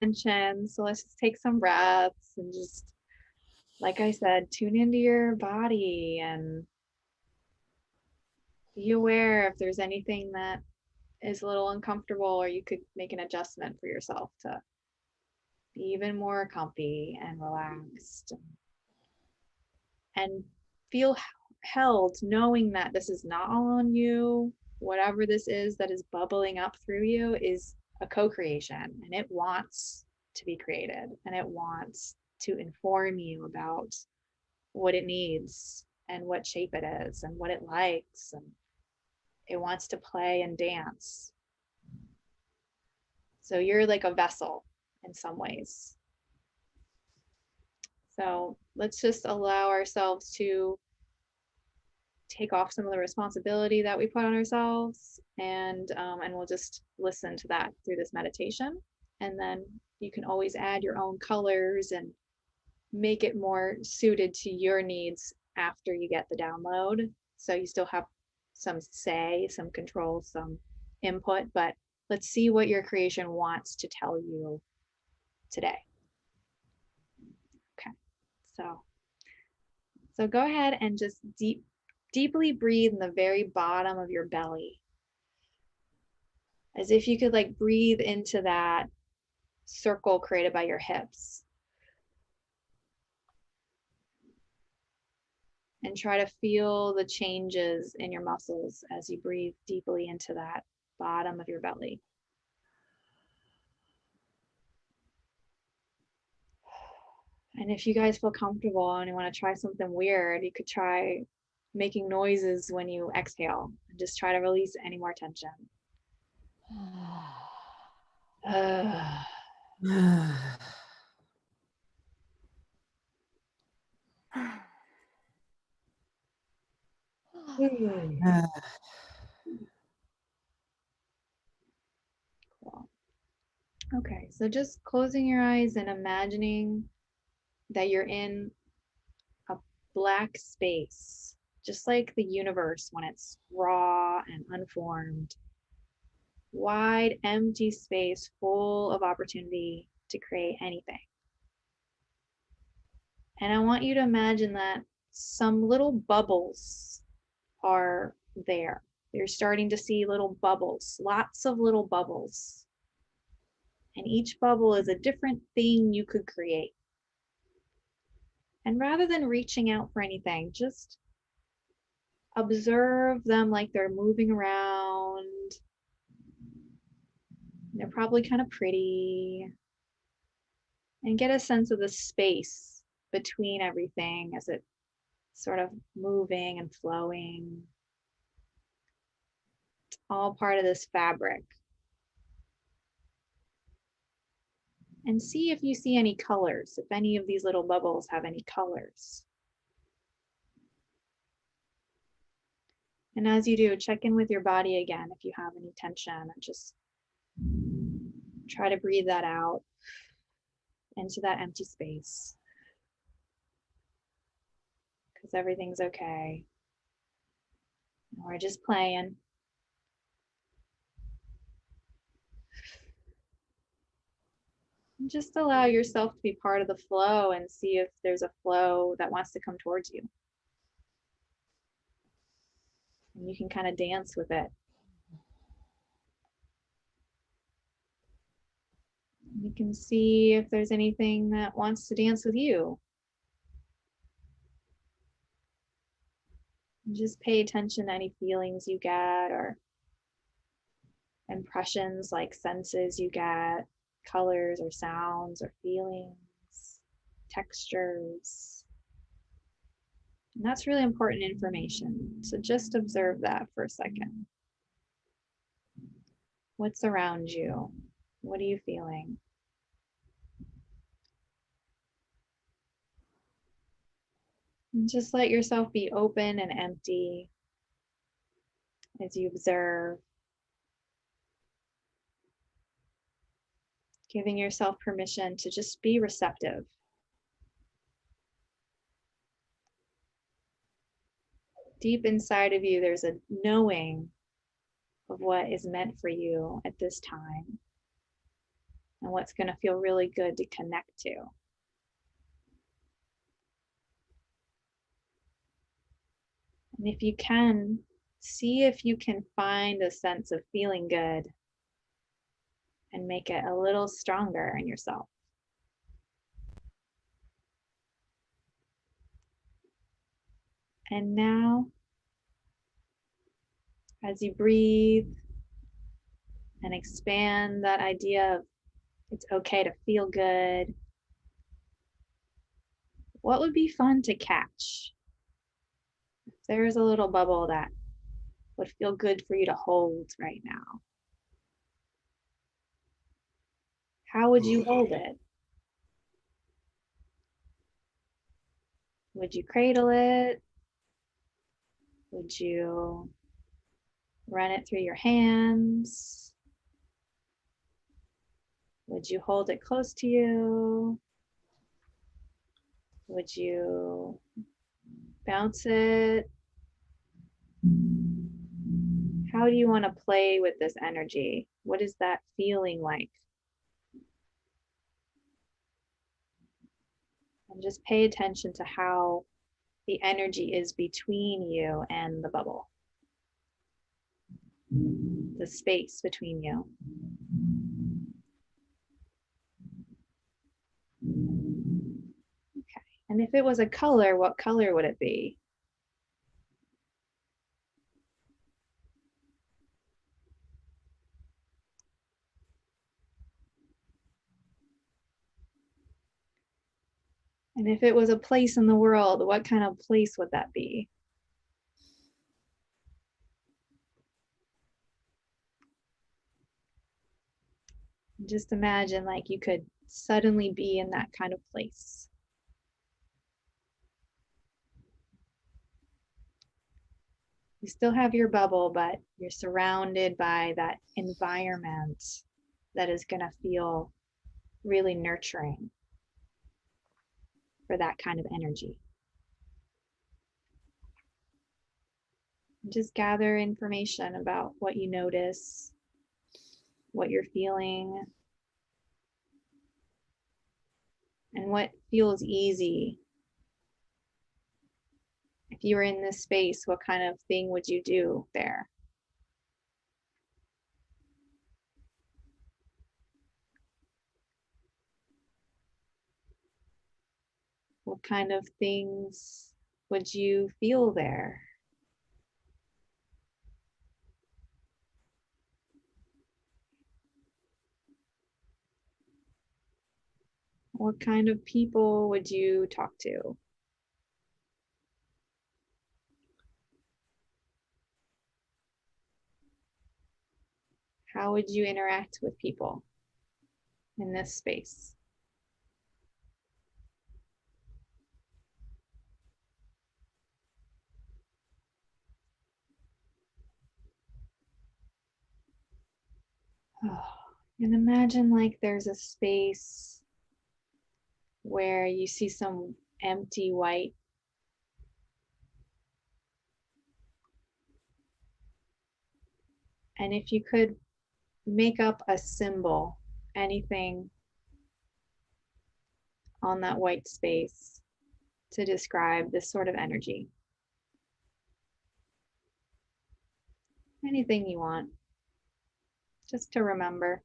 attention. So let's just take some breaths and just, like I said, tune into your body and be aware if there's anything that is a little uncomfortable, or you could make an adjustment for yourself to be even more comfy and relaxed and feel held, knowing that this is not all on you. Whatever this is that is bubbling up through you is a co-creation, and it wants to be created, and it wants to inform you about what it needs and what shape it is and what it likes, and it wants to play and dance. So you're like a vessel in some ways. So let's just allow ourselves to take off some of the responsibility that we put on ourselves, and we'll just listen to that through this meditation. And then you can always add your own colors and make it more suited to your needs after you get the download. So you still have some say, some control, some input, but let's see what your creation wants to tell you today. Okay. So go ahead and just deeply breathe in the very bottom of your belly, as if you could like breathe into that circle created by your hips, and try to feel the changes in your muscles as you breathe deeply into that bottom of your belly. And if you guys feel comfortable and you want to try something weird, you could try making noises when you exhale and just try to release any more tension. Cool. Okay, so just closing your eyes and imagining that you're in a black space, just like the universe when it's raw and unformed. Wide, empty space full of opportunity to create anything. And I want you to imagine that some little bubbles are there. You're starting to see little bubbles, lots of little bubbles. And each bubble is a different thing you could create. And rather than reaching out for anything, just observe them like they're moving around. They're probably kind of pretty. And get a sense of the space between everything as it sort of moving and flowing. It's all part of this fabric. And see if you see any colors, if any of these little bubbles have any colors. And as you do, check in with your body again if you have any tension, and just try to breathe that out into that empty space, because everything's okay. We're just playing. And just allow yourself to be part of the flow and see if there's a flow that wants to come towards you. And you can kind of dance with it. You can see if there's anything that wants to dance with you. And just pay attention to any feelings you get, or impressions like senses you get, colors or sounds or feelings, textures. And that's really important information. So just observe that for a second. What's around you? What are you feeling? And just let yourself be open and empty as you observe, giving yourself permission to just be receptive. Deep inside of you, there's a knowing of what is meant for you at this time. and what's going to feel really good to connect to. And if you can, see if you can find a sense of feeling good and make it a little stronger in yourself. And now, as you breathe and expand that idea of it's okay to feel good, what would be fun to catch? If there's a little bubble that would feel good for you to hold right now, how would you hold it? Would you cradle it? Would you run it through your hands? Would you hold it close to you? Would you bounce it? How do you want to play with this energy? What is that feeling like? And just pay attention to how the energy is between you and the bubble, the space between you. Okay. And if it was a color, what color would it be? And if it was a place in the world, what kind of place would that be? Just imagine like you could suddenly be in that kind of place. You still have your bubble, but you're surrounded by that environment that is going to feel really nurturing for that kind of energy. Just gather information about what you notice, what you're feeling, and what feels easy. If you were in this space, what kind of thing would you do there? What kind of things would you feel there? What kind of people would you talk to? How would you interact with people in this space? Oh, and imagine like there's a space where you see some empty white. And if you could make up a symbol, anything on that white space to describe this sort of energy. Anything you want, just to remember.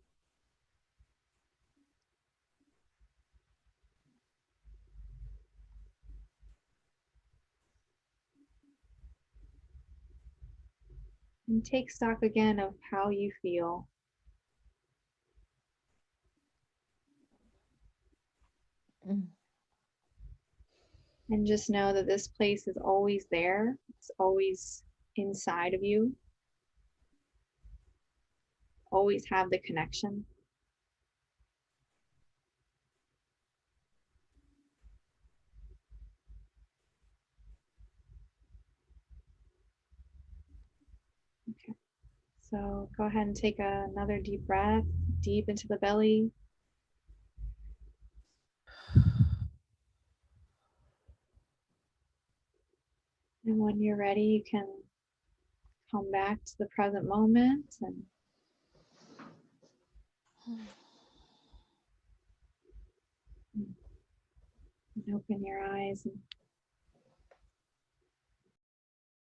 And take stock again of how you feel. And just know that this place is always there. It's always inside of you. Always have the connection. Okay. So go ahead and take another deep breath, deep into the belly. And when you're ready, you can come back to the present moment and Open your eyes and